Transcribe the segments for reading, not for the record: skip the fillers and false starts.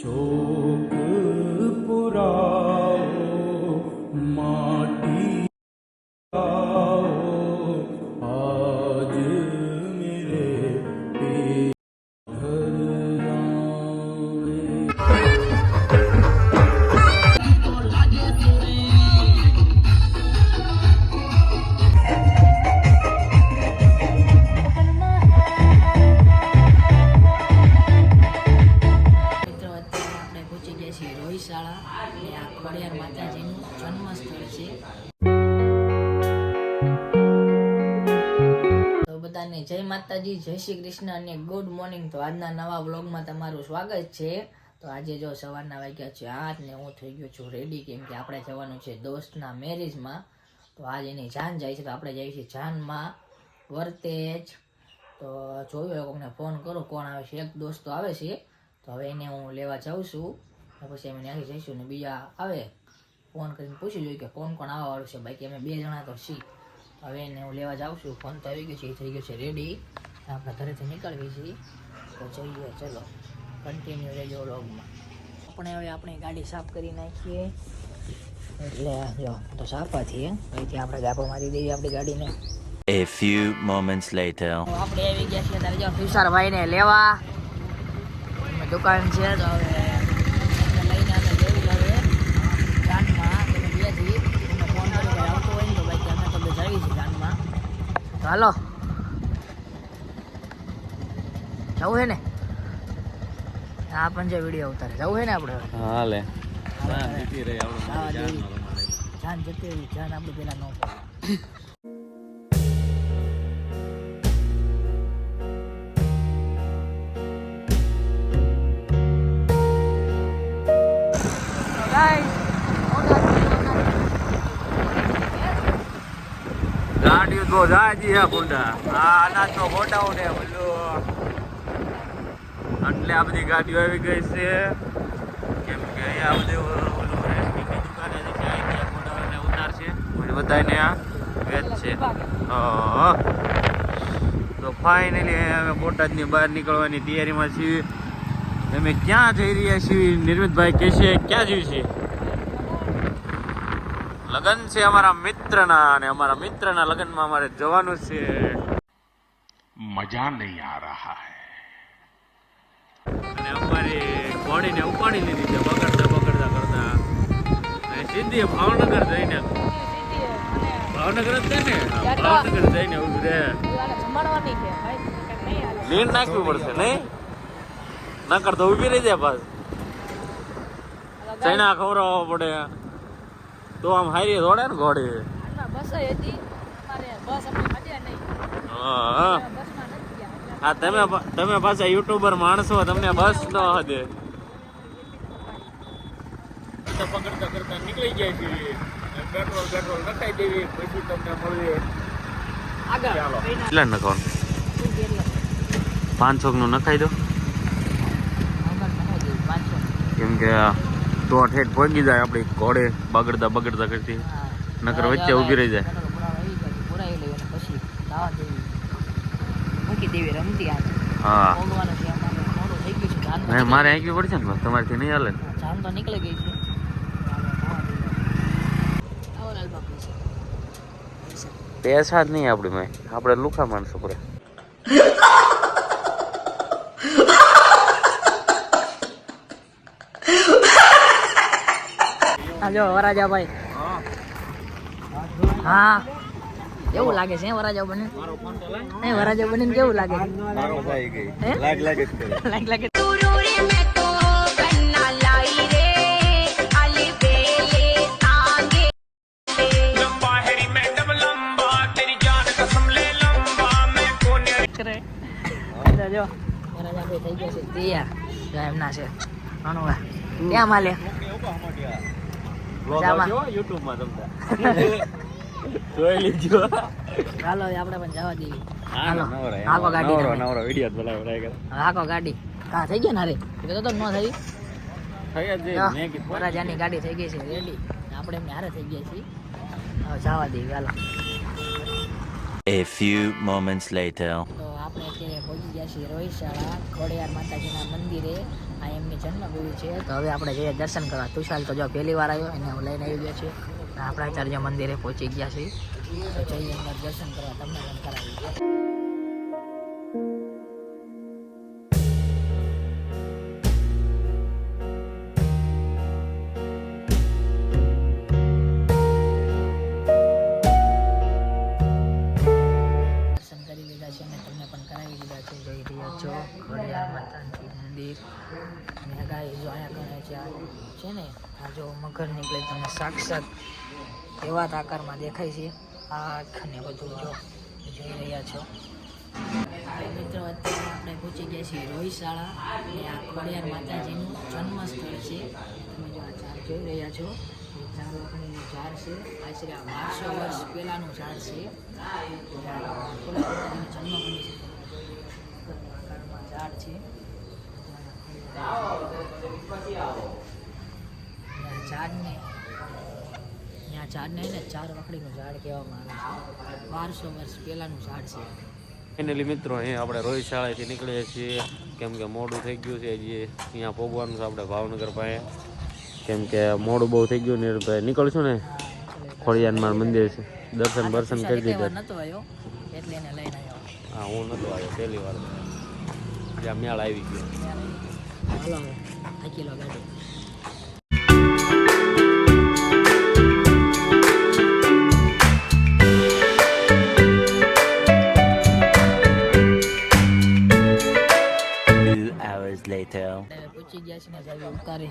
शोक पुराओ माटी आओ आज मेरे घर आए। શાળા અને આ ખોડિયાર માતાજીનું જન્મસ્થળ છે. તો બધાને જય માતાજી, જય શ્રી કૃષ્ણ અને ગુડ મોર્નિંગ. તો આજના નવા વ્લોગમાં તમારું સ્વાગત છે. તો આજે જો સવારના વાગ્યા છે 8 ને હું થઈ ગયો છું રેડી, કેમ કે આપણે જવાનું છે દોસ્તના મેરેજમાં. તો આજ એની જાન જાય છે, તો આપણે જઈએ છીએ જાનમાં વર્તેજ. તો જોયું કોઈને ફોન કરો કોણ આવે છે. એક દોસ્ત તો આવે છે, તો હવે એને હું લેવા જાઉં છું. પછી અમે ત્યાંથી જઈશું ને બીજા આવે ફોન કરીને પૂછી જોઈએ કે કોણ કોણ આવવાવાળું છે. બાકી અમે 2 જણા તો છીએ. હવે એને હું લેવા જાઉં છું. ફોન તો આવી ગયો છે, એ થઈ ગયો છે રેડી. આપણે ઘરેથી નીકળવી છીએ, તો જઈએ. ચલો કન્ટિન્યુ રહેજો વ્લોગમાં. આપણે હવે આપણી ગાડી સાફ કરી નાખીએ. એટલે જો તો સાફાથી અહીંથી આપણે ગાભો મારી દઈએ આપણી ગાડીને. A few moments later. આપણે આવી ગયા છીએ ત્યારે જો તુષારભાઈને લેવા દુકાન છે. તો હવે હાલો જવું હે ને? આ પણ જે વિડીયો ઉતારે જવું હે ને આપણે? હાલે જાન જતી રહી, જાન આપણે પેલા ન ગાડીઓ તો જાજી હે ગુંડા. આ અનાજનો ગોડાઉન ને બધું, એટલે આ બધી ગાડીઓ આવી ગઈ છે. કેમ કે અહીંયા બધું ઓલું રેસ્ટિંગની દુકાને છે, અહીંયા ગોડાઉનને ઉતારશે પછી બધાને આ વેચશે. તો ફાઇનલી અમે બોટાદની બહાર નીકળવાની તૈયારીમાં છીએ. અમે ક્યાં જઈ રહ્યા છીએ? નિર્મિતભાઈ કહેશે ક્યાં જઈએ છીએ? લગન છે અમારા મિત્રના, અને અમારા મિત્રના લગનમાં અમારે જવાનું છે. मजा नहीं आ रहा है. અને અમારી ઘોડીને ઉપાડી લીધી છે બગડતા કરતા, અને સીધી ભાવનગર જઈને, ભાવનગર જ છે ને, ભાવનગર જઈને ઉભી રહે લીન નાખવી પડશે નહીં, નકર તો ઉભી રહી જાય. પાસ ચણા ખવડાવવા પડે તો આમ હારી દોડે ને ઘોડી. હા તમે પાછા યુટ્યુબર માણસો, તમને બસ ન હદે. પકડતા કરતા નીકળી જાય છે. પેટ્રોલ નખાઈ દેવી, પછી તમને મળીએ. કેટલા નખાવાનું? 500 નું નખાઈ દો, કેમ કે તો ઠેઠ પહોંચી જાય આપણી ઘોડે બગડતા કરતી, નકર વચ્ચે ઊભી રહી જાય. હા મારે આંકવી પડશે ને, તમારીથી નહીં હાલે ને. જાન તો નીકળી ગઈ છે. પૈસા જ નહીં આપણી માં, આપણે લુખા માણસો પડે. જો વરાજાભાઈ, હા કેવું લાગે છે વરાજા બને? વરાજા બને કેવું લાગે? લાગે જો વરાજાભાઈ થઈ ગયા છે તૈયાર. એમના છે ત્યાં માલે યુટ્યુબમાં તમને જોઈ લીજો. ચાલો આપણે પણ જવા દઈએ. આખો ગાડી નવરો વિડિયો બનાવ્યો. આખો ગાડી કા થઈ ગયા ને? અરે તો ન થઈ વરાજાની ગાડી થઈ ગઈ છે રેડી. આપણે એમને હારે થઈ ગયા છીએ. હવે જવા દઈએ ચાલો. A few moments later. તો આપણે અત્યારે પહોંચી ગયા છીએ રોહિત શાળા ખોડિયાર માતાજીના મંદિરે. આ એમની જન્મભૂમિ છે. તો હવે આપણે જઈએ દર્શન કરવા. તુષાર તો જો પહેલી વાર આવ્યો એને હું લઈને આવી ગયા છે. આપણા આચાર્ય મંદિરે પહોંચી ગયા છીએ. તો જઈએ અંદર દર્શન કરવા, તમને પણ કરાવી. ખોડિયાર માતાનું મંદિર અને ગાય જો અહીંયા ગણે છે ને આ જો મગર નીકળે તમને સાક્ષાત એવા જ આકારમાં દેખાય છે. આંખ ને બધું જો જોઈ રહ્યા છો. મિત્રો અત્યારે આપણે પહોંચી ગયા છીએ રોહિશાળા અને આ ખોડિયાર માતાજીનું જન્મ સ્થળ છે. તમે જો આ ઝાડ જોઈ રહ્યા છો એ ઝાડ વખણીનું ઝાડ છે. આશરે 1200 વર્ષ પહેલાંનું ઝાડ છે. ખોડિયાર માતાજીની જન્મભૂમિ છે. ઝાડ છે ઝાડને ને 4 વખડીનું ઝાડ કહેવામાં આવે છે. 1200 વર્ષ પહેલાંનું ઝાડ છે. ફાઇનલી મિત્રો અહીં આપણે રોહિશાળાથી નીકળીએ છીએ કેમ કે મોડું થઈ ગયું છે. હજી અહીંયા પહોંચવાનું છે આપણે ભાવનગર પાસે કેમ કે મોડું બહુ થઈ ગયું ને તો નીકળશું ને ખોડિયારમાં મંદિર છે. દર્શન કરી દીધા. નહોતો આવ્યો એટલે એને લઈને આવ્યો. હા હું નહોતો આવ્યો પહેલી વાર ત્યાં મેળ આવી ગયો. હાલો હવે થાકી લો ગાડી. Later. પહોંચી ગયા છે ને જાવી ઉતારે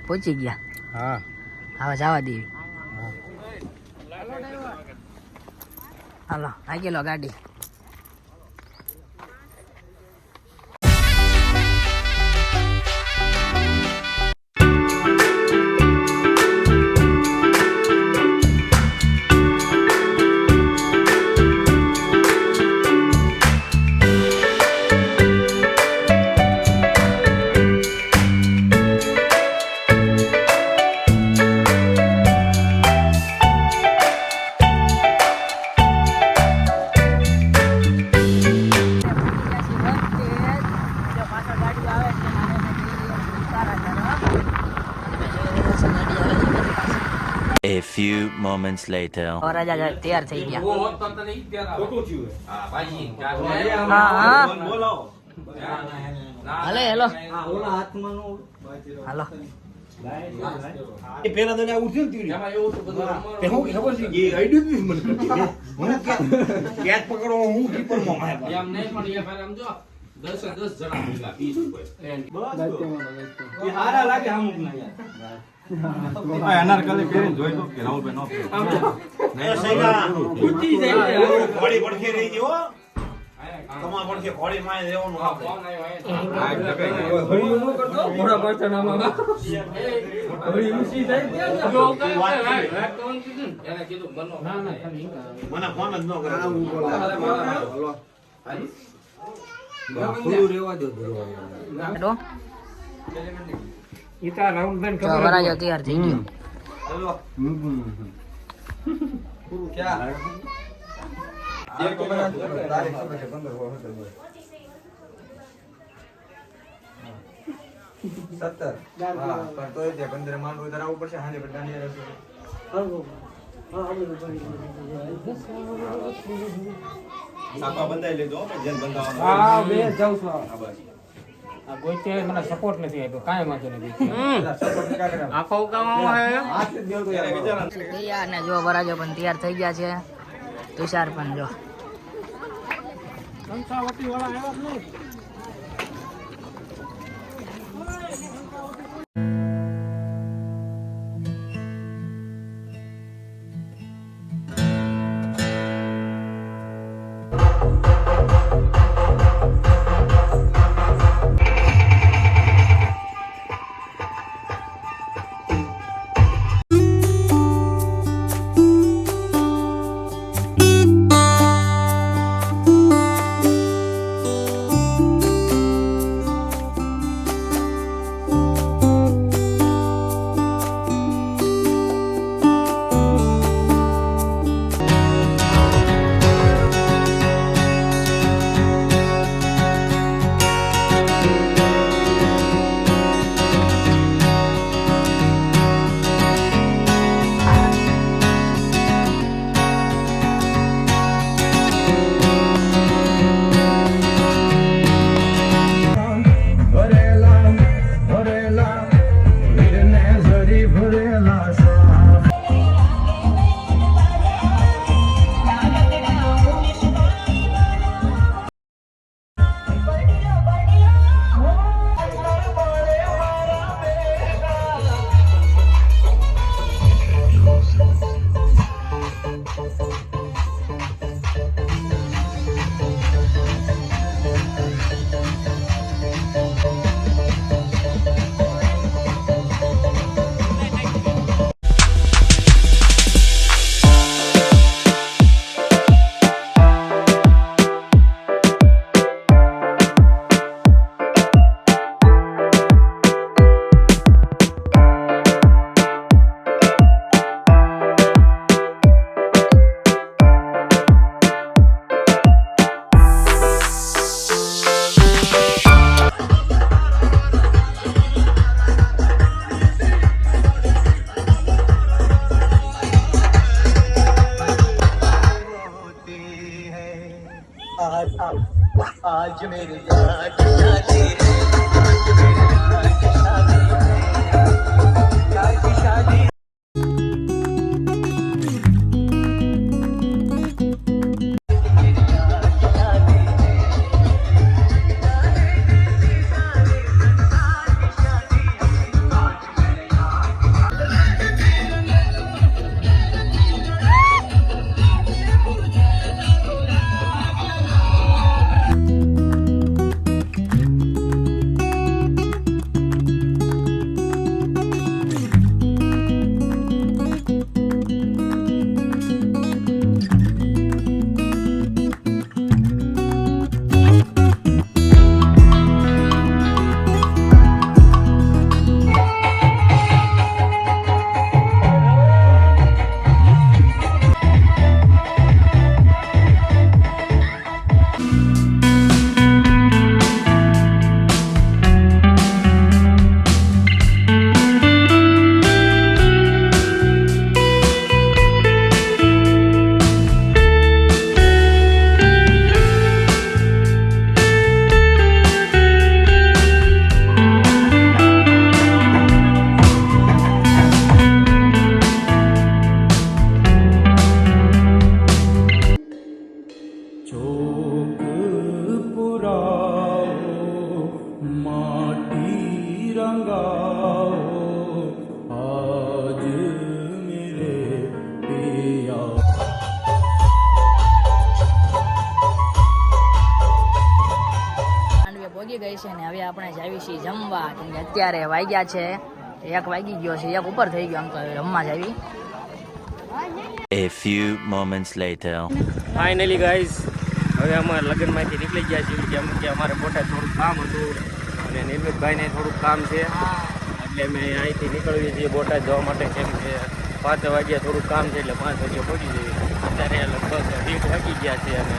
પહોંચી ગયા. હા હવે જવા દેવી. હાલો આગી લો ગાડી. A few moments later. રાજા તૈયાર થઈ ગયા. હાલે હેલો હાલો. પેલા તો ઉઠ્યું તે હું ખબર છે એ આઈડિયા મને હું કેચ પકડો હું કીપર માં એમ નહીં પણ એ ફાર આમ જો 10 જણા ભેગા 20 રૂપિયા એ હારા લાગે આમ ના યાર અનારકલી પહેરીને જોઈ તો કે રાહુલભાઈ નો નહીં સૈગા ઉઠી જાય ઘોડી પડખે રહી ગયો તમાર પડખે ઘોડી માં રહેવાનું આપણે આ ઘોડી નો કરતો મોડા પાછાનામાં ઘોડી ઊંચી જાય ત્યાં જો વાત કોણ કીધું એને કીધું બનો ના ખાલી મને ફોન જ ન કરે હલો ખુલ્લું રહેવા દો હેલો ઈતા રાહુલભાઈ તો વરાજો તૈયાર થઈ ગયો. हेलो क्या एक तो मेरा तारीख से 15 हो 17 हां पर तो ये 15 मान उधर आવું પડશે હાને બધાની રહેશે સાપા બંધાઈ લેજો જેન બંધાવાનો હા બે જાવ છો હા બસ આ ગોઈતે મને સપોર્ટ નથી આપ્યો કાંઈ માં નથી સપોર્ટ કા કરે આખો કામ હે હાથ દેવ તો યાર તૈયાર ને જો વરાજો પણ તૈયાર થઈ ગયા છે. તુષાર પણ જો કંસાવતી વાળા આવ્યા જ નહીં પહોંચી ગઈ છે ને હવે આપણે જાવી છીએ જમવા કેમ કે અત્યારે વાગ્યા છે 1 વાગી ગયો છે 1 ઉપર થઈ ગયો આમ તો રમવા જાવી. A few moments later. Finally guys હવે અમારે લગ્નમાંથી નીકળી ગયા છીએ કેમ કે અમારે બોટાદ થોડુંક કામ હતું અને નિર્મિતભાઈને થોડુંક કામ છે એટલે અમે અહીંથી નીકળીએ છીએ બોટાદ જવા માટે કેમ કે 5 વાગ્યા થોડુંક કામ છે એટલે 5 વાગ્યા પહોંચી જઈએ. અત્યારે લગભગ 1:30 વાગી ગયા છે અને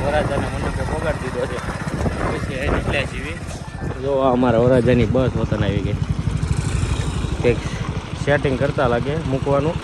વરાજાને મંડપે પગાડી દીધો છે પછી અહીં નીકળ્યા છીએ. જો અમારા વરાજાની બસ વતન આવી ગઈ કંઈક સેટિંગ કરતા લાગે મૂકવાનું.